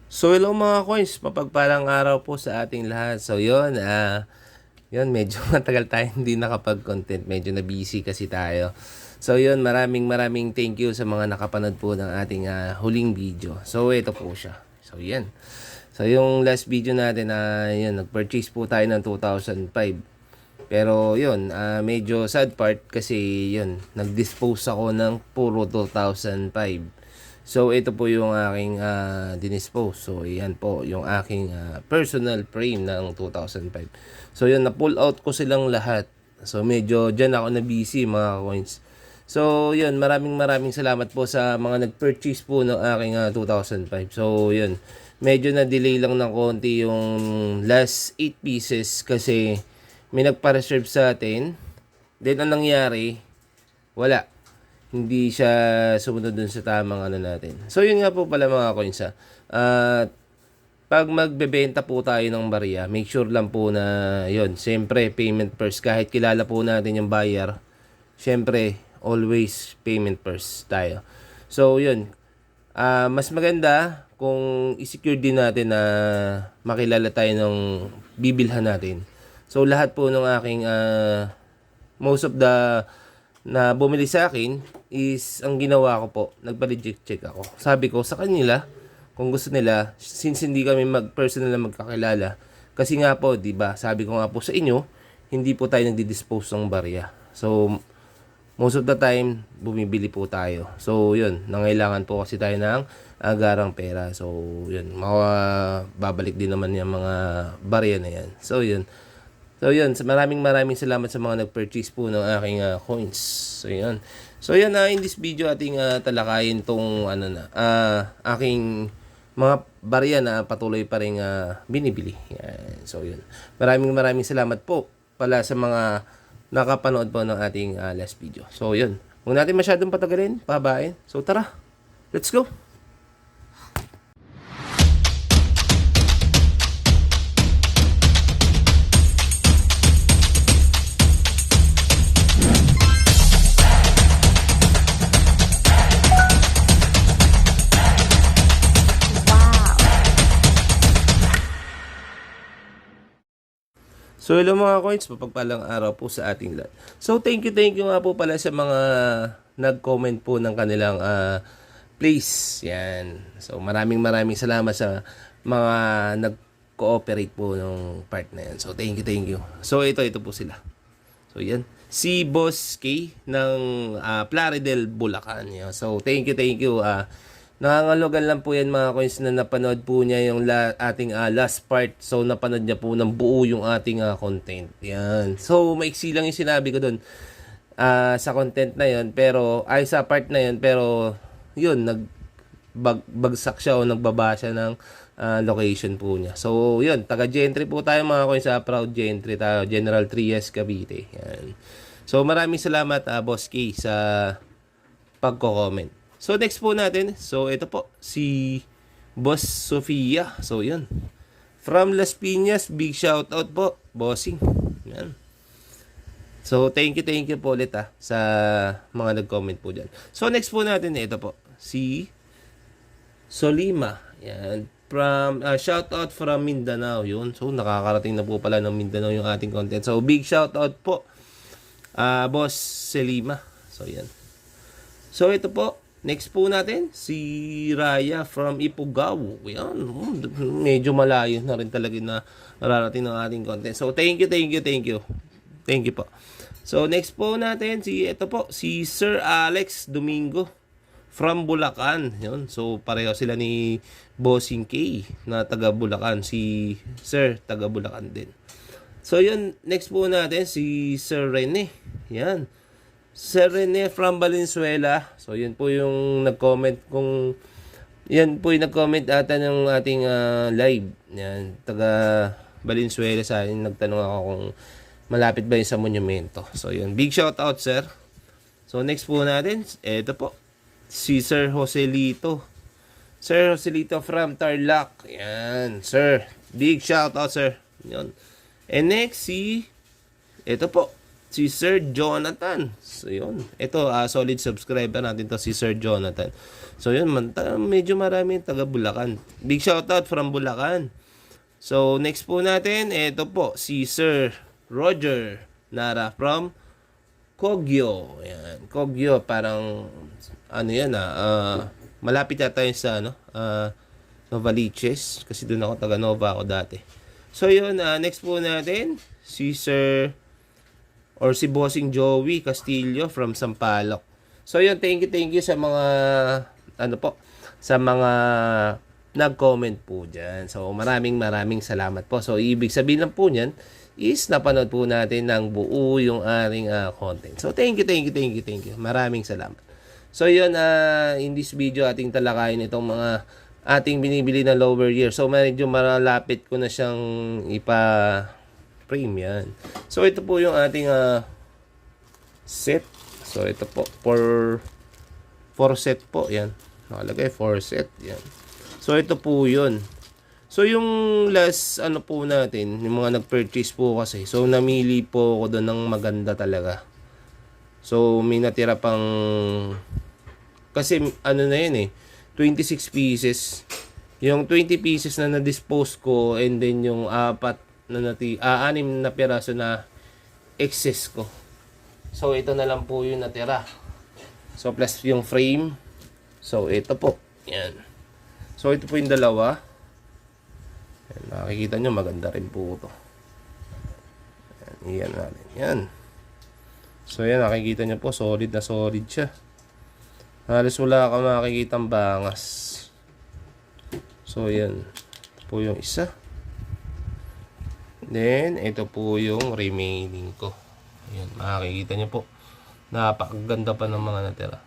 So hello mga coins, mapagpalang araw po sa ating lahat. So yun medyo matagal tayo hindi nakapag-content, medyo na busy kasi tayo. So yun, maraming thank you sa mga nakapanood po ng ating huling video. So ito po siya. So yan. So yung last video natin yun, nag-purchase po tayo ng 2005. Pero yun, medyo sad part kasi yun, nag-dispose ako ng puro 2005. So ito po yung aking dinispose. So yan po yung aking personal frame ng 2005. So yun, na-pull out ko silang lahat. So medyo dyan ako na busy mga coins. So yun, maraming salamat po sa mga nag-purchase po ng aking 2005. So yun, medyo na-delay lang ng konti yung last 8 pieces kasi may nagpa-reserve sa atin. Then ang nangyari, wala, hindi siya sumunod dun sa tamang ano natin. So yun nga po pala mga coins pag magbebenta po tayo ng barya, make sure lang po na yun, siyempre payment first. Kahit kilala po natin yung buyer, siyempre always payment first tayo. So yun, mas maganda kung i-secure din natin na makilala tayo ng bibilhan natin. So lahat po ng aking most of the na bumili sa akin is ang ginawa ko po, nagpa-reject check ako. Sabi ko sa kanila kung gusto nila, since hindi kami personal na magkakilala, kasi nga po, 'di ba? Sabi ko nga po sa inyo, hindi po tayo nagdi-dispose ng barya. So most of the time bumibili po tayo. So yun, nangailangan po kasi tayo ng agarang pera. So yun, babalik din naman yung mga barya na yan. So yun, maraming salamat sa mga nag-purchase po ng aking coins. So yun. So yan, in this video ating talakayin tong aking mga barya na patuloy pa rin binibili. Yan. So yun. Maraming salamat po pala sa mga nakapanood po ng ating last video. So yun. Huwag natin masyadong patagalin, pabain. So tara, let's go! So hello mga coins, mapagpalang araw po sa ating lahat. So thank you nga po pala sa mga nag-comment po ng kanilang place. Yan. So maraming salamat sa mga nag-cooperate po ng part na yan. So thank you. So ito po sila. So yan. Si Boss K ng Plaridel, Bulacan. Yan. So thank you. Nangangalogan lang po yan mga coins na napanood po niya yung ating last part. So napanood niya po ng buo yung ating content. Yan. So maiksi lang yung sinabi ko doon sa content na yon, pero ay sa part na yon, pero yun, nagbagsak siya o nagbaba siya ng location po niya. So yun, taga Gentry po tayo mga coins, proud Gentry tayo, General Trias, Cavite. Yan. So maraming salamat Boss K sa pagko-comment. So next po natin, so ito po si Boss Sofia. So yun, from Las Piñas, big shout out po, bossing. Yan. So thank you po ulit sa mga nag-comment po dyan. So next po natin, ito po si Solima. Yan, from shout out from Mindanao. Yun, so nakakarating na po pala ng Mindanao yung ating content. So big shout out po Boss Selima. So yan. So ito po, next po natin, si Raya from Ifugao. Yan, medyo malayo na rin talaga na nararating ng ating content. So thank you. Thank you po. So next po natin, ito po, si Sir Alex Domingo from Bulacan. Yun, so pareho sila ni Bossing K na taga Bulacan. Si Sir taga Bulacan din. So yun, next po natin, si Sir Rene. Yan. Sir Rene from Valenzuela. So yun po yung nag-comment, kung yan po yung nag-comment ata ng ating live. Yan, taga Valenzuela sa akin. Nagtanong ako kung malapit ba yun sa monumento. So yun, big shout out sir. So next po natin, eto po, si Sir Joselito. Sir Joselito from Tarlac. Yan, sir, big shout out sir. Yun. And next, eto po, si Sir Jonathan. So yun. Ito, solid subscriber natin to, si Sir Jonathan. So yun, medyo marami taga Bulacan. Big shoutout from Bulacan. So next po natin, ito po, si Sir Roger Nara from Kogyo. Yan, Kogyo, parang ano yan malapit yata yun sa Novaliches, kasi doon ako, taga Nova ako dati. So yun, next po natin si Sir or si Bossing Joey Castillo from Sampaloc. So yun, thank you sa mga sa mga nag-comment po dyan. So maraming salamat po. So ibig sabihin lang po niyan is napanood po natin ng buo yung ating content. So thank you. Maraming salamat. So yun, in this video ating talakayin itong mga ating binibili na lower year. So medyo malapit ko na siyang ipa-frame yan. So ito po yung ating set. So ito po, 4 set po yan. Nakalagay 4 set yan. So ito po yun. So yung last po natin, yung mga nag-purchase po kasi. So namili po ako doon ng maganda talaga. So may natira pang, kasi na yun 26 pieces. Yung 20 pieces na na-dispose ko, and then yung 6 na piraso na excess ko. So ito na lang po yung natira. So plus yung frame. So ito po. Yan. So ito po yung dalawa. Yan, nakikita nyo, maganda rin po ito. Yan natin. Yan. So yan, nakikita nyo po, solid na solid siya. Halos wala ka makikitang bangas. So yan. Ito po yung isa. Then, ito po yung remaining ko. Yan, makikita nyo po. Napakaganda pa ng mga natira.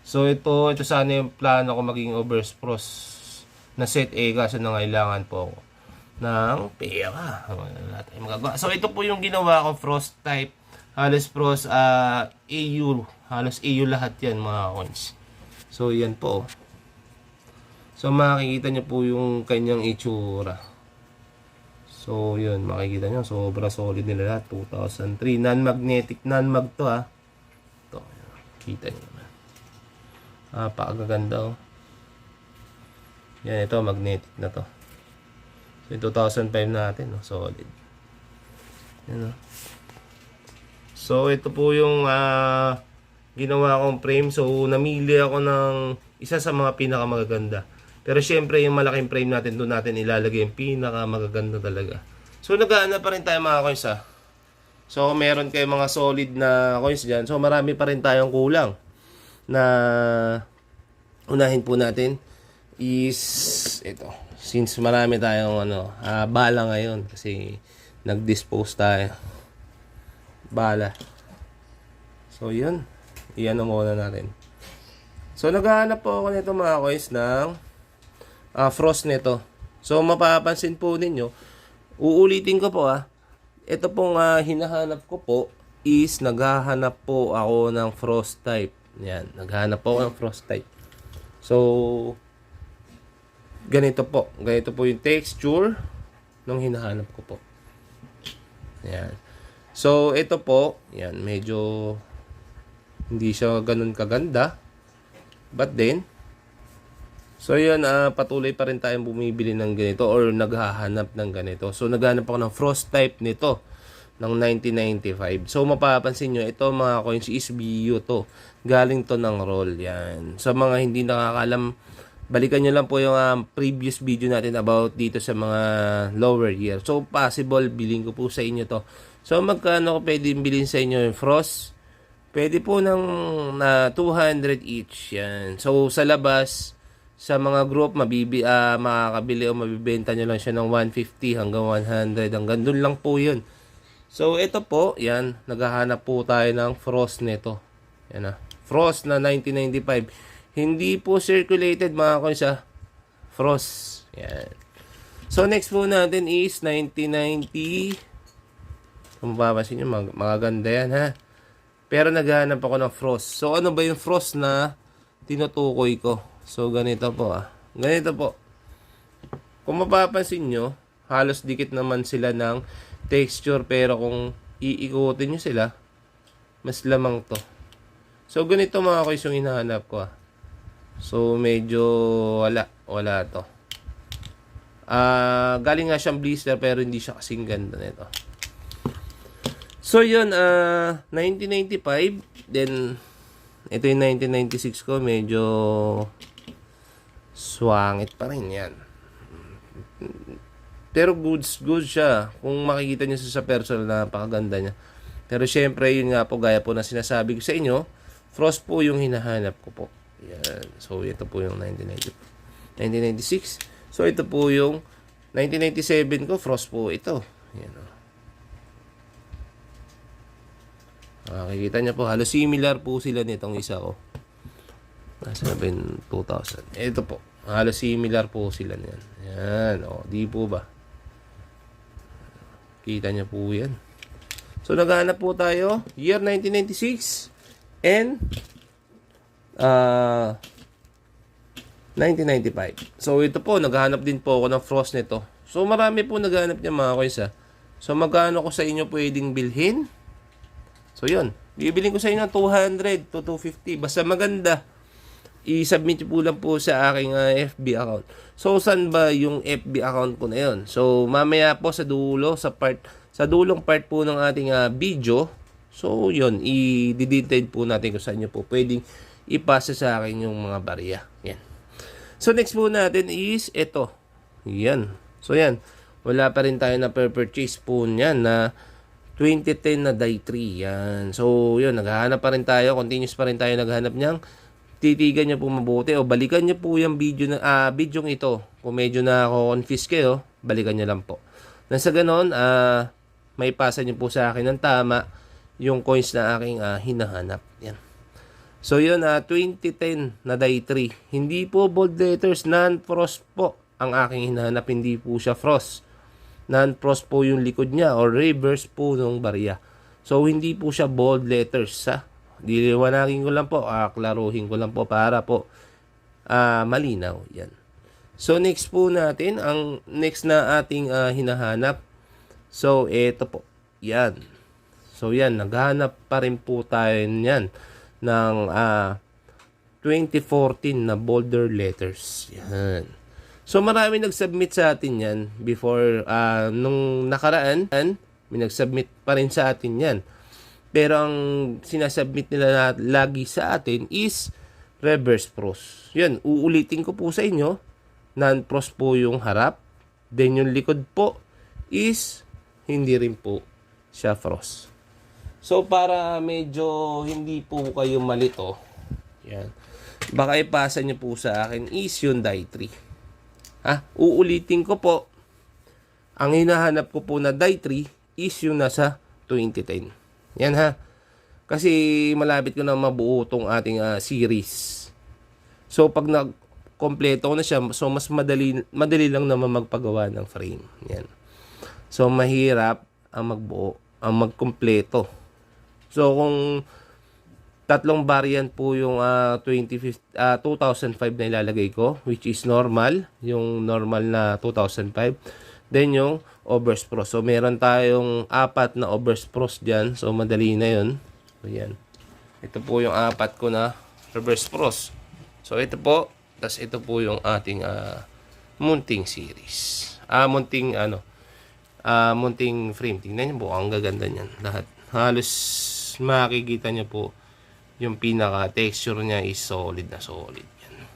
So ito sana yung plano ko maging overspross na set kaso nangailangan po ako ng pera. Wala tayong magagawa. So ito po yung ginawa ko, frost type, halos frost AU, halos AU lahat yan mga coins. So yan po. So makikita nyo po yung kanyang itsura. So yun, makikita nyo, sobra solid nila lahat. 2003, non-magnetic, non-mag to ito, kita nyo naman. Pakaganda Yan, ito magnetic na to. So 2005 natin, solid. Yan, So ito po yung ginawa kong frame. So namili ako ng isa sa mga pinakamagaganda. Pero syempre yung malaking frame natin, doon natin ilalagay yung pinakamagaganda talaga. So nag-aana pa rin tayo mga coins So meron kayo mga solid na coins dyan. So marami pa rin tayong kulang na unahin po natin is ito. Since marami tayong bala ngayon kasi nag-dispose tayo. Bala. So yun. Iyan muna natin. So naghahanap po ako nito mga coins ng frost nito. So mapapansin po ninyo, uulitin ko po ito pong hinahanap ko po is naghahanap po ako ng frost type. Yan, naghahanap po ako ng frost type. So ganito po yung texture nung hinahanap ko po. Yan. So ito po, yan, medyo hindi siya ganun kaganda. But then so yun, patuloy pa rin tayong bumibili ng ganito or naghahanap ng ganito. So naghahanap ako ng frost type nito ng 1995. So mapapansin nyo, ito mga coins is BU to. Galing to ng roll yan. Sa mga hindi nakakalam, balikan nyo lang po yung previous video natin about dito sa mga lower year. So possible, bilhin ko po sa inyo to. So magkano ko pwede bilhin sa inyo yung frost? Pwede po ng 200 each yan. So sa labas, sa mga group, makakabili o mabibenta nyo lang siya ng 150 hanggang 100. Hanggang doon lang po yun. So ito po, yan, naghahanap po tayo ng frost nito. Yan Frost na 1995. Hindi po circulated mga coins Frost. Yan. So next po natin is 1990. Kung mapapansin nyo, magaganda yan Pero naghahanap ako ng frost. So ano ba yung frost na tinutukoy ko? So ganito po Ganito po. Kung mapapansin nyo, halos dikit naman sila ng texture. Pero kung iikutin nyo sila, mas lamang to. So, ganito mga koys yung hinahanap ko. So, medyo wala to. Galing nga siyang blister pero hindi siya kasing ganda nito. So, yun, 1995. Then, ito yung 1996 ko. Medyo swangit pa rin yan. Pero good siya. Kung makikita nyo sa personal, napakaganda niya. Pero syempre, yun nga po, gaya po na sinasabi ko sa inyo, frost po yung hinahanap ko po. Yan. So, ito po yung 1996. So, ito po yung 1997 ko, frost po ito. Yan o. Makikita nyo po, halos similar po sila nitong isa ko. Nasa 2000. Ito po, halos similar po sila niyan. Yan, o, di po ba? Kita nyo po yan. So, naghahanap po tayo, year 1996 and 1995. So, ito po, naghahanap din po ako ng frost nito. So, marami po naghahanap niya mga koys. So, magkano ko sa inyo pwedeng bilhin? So, yun. Bibiling ko sa inyo ng 200 to 250. Basta maganda. I-submit po lang po sa aking FB account. So, saan ba yung FB account ko na yun? So, mamaya po sa dulo, sa dulong part po ng ating video. So, yun. I-detail po natin kung saan nyo po pwedeng ipasa sa akin yung mga barya. Yan. So, next po natin is ito. Yan. So, yan. Wala pa rin tayo na purchase po niyan na 2010 na die 3. Yan. So, yun. Naghahanap pa rin tayo. Continuous pa rin tayo naghahanap niyang. Titigan niyo po mabuti o balikan niyo po yung video videong ito. Kung medyo na confused kayo, balikan niyo lang po. Nasa ganon, may pasa niyo po sa akin ng tama yung coins na aking hinahanap. Yan. So yun, 2010 na die 3. Hindi po bold letters, non-frost po ang aking hinahanap. Hindi po siya frost. Non-frost po yung likod niya or reverse po ng barya. So hindi po siya bold letters diliwanagin ko lang po, klaruhin ko lang po para po malinaw. Yan. So, next po natin, ang next na ating hinahanap. So, ito po. Yan. So, yan. Naghahanap pa rin po tayo yan ng 2014 na bolder letters. Yan. So, marami nag-submit sa atin yan before, nung nakaraan, may nag-submit pa rin sa atin yan. Pero ang sinasubmit nila lagi sa atin is reverse frost. Yan, uulitin ko po sa inyo. Non-frost po yung harap. Then yung likod po is hindi rin po siya frost. So para medyo hindi po kayo malito, yan. Baka ipasa nyo po sa akin is yung die 3. Uulitin ko po. Ang hinahanap ko po na die 3 is yung nasa 2010. Yan kasi malapit ko na mabuo tong ating series. So pag nag-kompleto na siya, so mas madali lang naman magpagawa ng frame. Yan. So mahirap ang magbuo, ang magkompleto. So kung tatlong variant po yung 2005 na ilalagay ko, which is normal, yung normal na 2005. Then yung overspross. So meron tayong 4 na overspross dyan. So madali na yun. So yan. Ito po yung 4 ko na reverse frost. So ito po. Tapos ito po yung ating mounting series. Mounting frame. Tingnan nyo po. Ang gaganda niyan. Lahat. Halos makikita nyo po yung pinaka texture niya is solid na solid. Yan.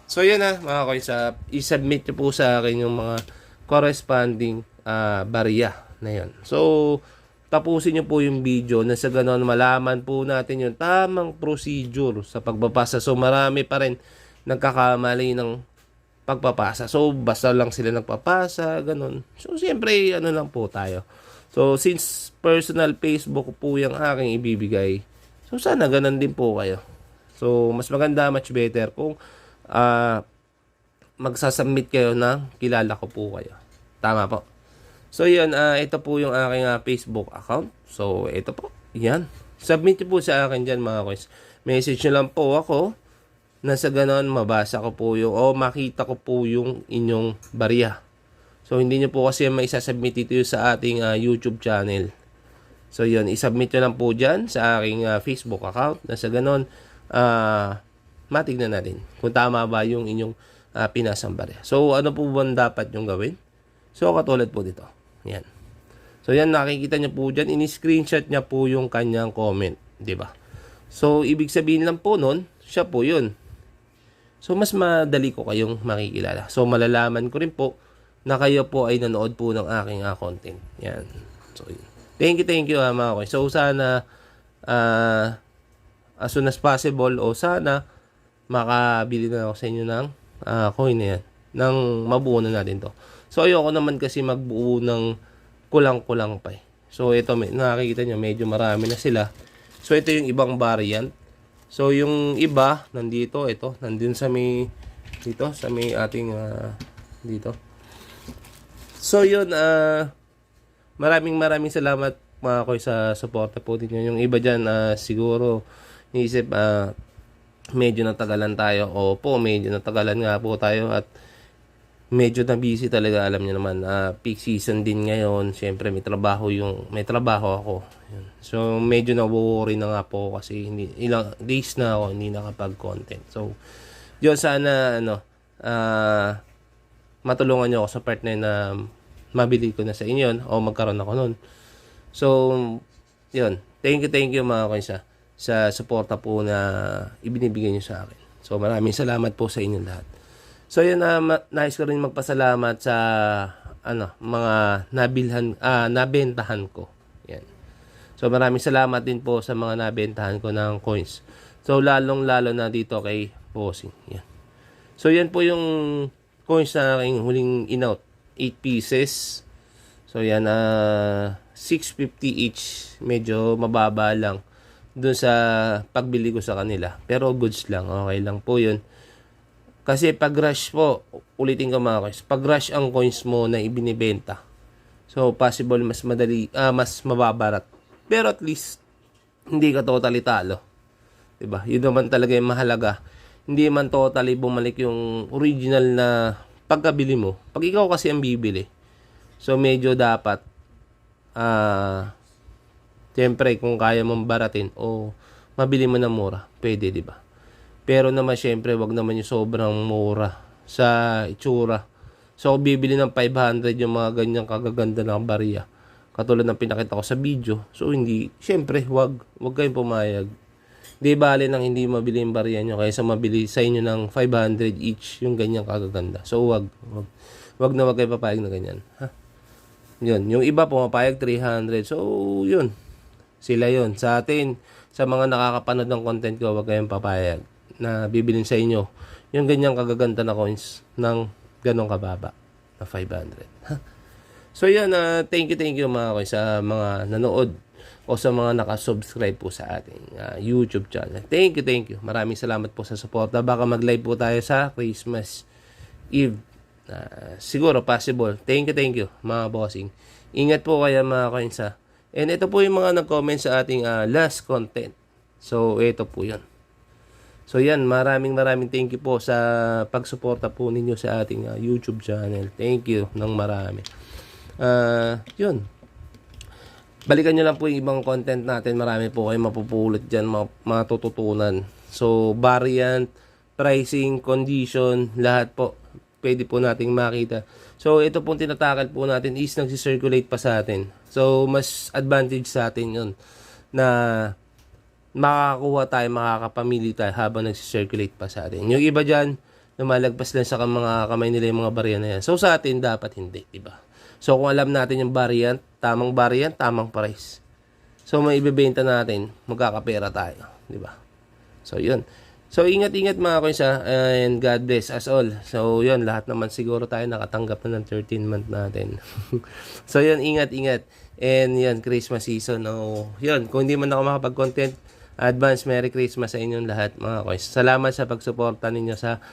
So yan mga koys. I-submit nyo po sa akin yung mga corresponding barya na yun. So, tapusin nyo po yung video na sa ganon malaman po natin yung tamang procedure sa pagbabasa. So, marami pa rin nagkakamali ng pagpapasa. So, basta lang sila nagpapasa, ganon. So, siyempre, lang po tayo. So, since personal Facebook po yung aking ibibigay, so, sana ganon din po kayo. So, mas maganda, much better kung magsasubmit kayo na kilala ko po kayo. Tama po. So, yun. Ito po yung aking Facebook account. So, ito po. Yan. Submit po sa akin dyan mga koys. Message nyo lang po ako na sa ganon mabasa ko po yung makita ko po yung inyong barya. So, hindi nyo po kasi maisasubmit ito sa ating YouTube channel. So yun, isubmit nyo lang po dyan sa aking Facebook account na sa ganon, matignan natin kung tama ba yung inyong pinasang barya. So ano po ba dapat yung gawin? So katulad po dito. Yan. So yan, nakikita nyo po dyan, ini-screenshot niya po yung kanyang comment, di ba? So ibig sabihin lang po nun, siya po yun. So mas madali ko kayong makikilala. So malalaman ko rin po na kayo po ay nanood po ng aking content. Yan. So yun. Thank you mga koy. So sana as soon as possible o sana makabili na ako sa inyo ng coin na yan. Nang mabuo na natin to. So ayoko naman kasi magbuo ng kulang-kulang pa eh. So ito, nakikita nyo medyo marami na sila. So ito yung ibang variant. So yung iba nandito, ito nandun sa may dito sa may ating dito. So yun, maraming salamat mga koy sa suporta po ninyo. Yung iba dyan, siguro niisip medyo natagalan tayo. Opo, medyo natagalan nga po tayo at medyo na busy talaga. Alam niyo naman, peak season din ngayon. Siyempre may trabaho ako. Yun. So medyo na-worry na nga po kasi ilang days na ako hindi nakapag-content. So yun, sana matulungan niyo ako sa part na mabili ko na sa inyo o magkaroon ako nun. So, yun. Thank you mga koy sa suporta po na ibinibigay niyo sa akin. So, maraming salamat po sa inyo lahat. So, yun, nais ko rin magpasalamat sa mga nabentahan ko. Yan. So, maraming salamat din po sa mga nabentahan ko ng coins. So, lalong-lalo na dito kay Bossing. Yan. So, yan po yung coins na aking huling in-out. 8 pieces. So yan, 650 each. Medyo mababa lang dun sa pagbili ko sa kanila. Pero goods lang. Okay lang po yun. Kasi pag rush po, ulitin ko mga guys, pag rush ang coins mo na ibinibenta, so possible mas madali, mas mababarat. Pero at least, hindi ka totally talo. Diba? Yun naman talaga yung mahalaga. Hindi man totally bumalik yung original na pagkabili mo. Pag ikaw kasi ang bibili, so medyo dapat siyempre kung kaya mong baratin o mabili mo na mura, pwede, di ba? Pero naman siyempre wag naman yung sobrang mura sa itsura. So kung bibili ng 500 yung mga ganyang kagaganda ng barya, katulad ng pinakita ko sa video, so hindi, siyempre wag kayong pumayag. Di bale nang hindi mabili yung barya nyo kaysa mabili sa inyo ng 500 each yung ganyang kagaganda. So wag kayo papayag na ganyan. Ha? Yun, yung iba pumapayag 300. So yun, sila yun. Sa atin, sa mga nakakapanood ng content ko, wag kayong papayag na bibilin sa inyo yung ganyang kagaganda na coins ng ganong kababa na 500. Ha? So yun, thank you mga koy sa mga nanood o sa mga nakasubscribe po sa ating YouTube channel. Thank you. Maraming salamat po sa support. Baka mag-live po tayo sa Christmas Eve. Siguro possible. Thank you mga bossing. Ingat po kayo mga kainsa. And ito po yung mga nag-comment sa ating last content. So ito po yun. So yan, maraming thank you po sa pagsuporta po ninyo sa ating YouTube channel. Thank you ng marami. Yun. Balikan nyo lang po yung ibang content natin. Marami po kayo mapupulot dyan, matututunan. So, variant, pricing, condition, lahat po. Pwede po nating makita. So, ito pong tinatakal po natin is nagsisirculate pa sa atin. So, mas advantage sa atin yun na makakakuha tayo, makakapamili tayo habang nagsisirculate pa sa atin. Yung iba dyan, lumalagpas lang sa mga kamay nila yung mga barya na yan. So, sa atin, dapat hindi, diba? So, kung alam natin yung variant, tamang price. So, may ibebenta natin, magkakapera tayo. Diba? So, yun. So, ingat-ingat mga kainsa, and God bless us all. So, yun, lahat naman siguro tayo nakatanggap na ng 13 month natin. So, yun, ingat-ingat. And, yun, Christmas season. Oh, yun, kung hindi man ako makapag-content, advance Merry Christmas sa inyong lahat mga kainsa. Salamat sa pagsuporta ninyo sa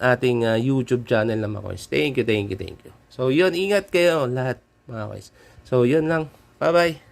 ating YouTube channel na mga kainsa. Thank you. So, yun, ingat kayo lahat mga guys. So, yun lang. Bye-bye.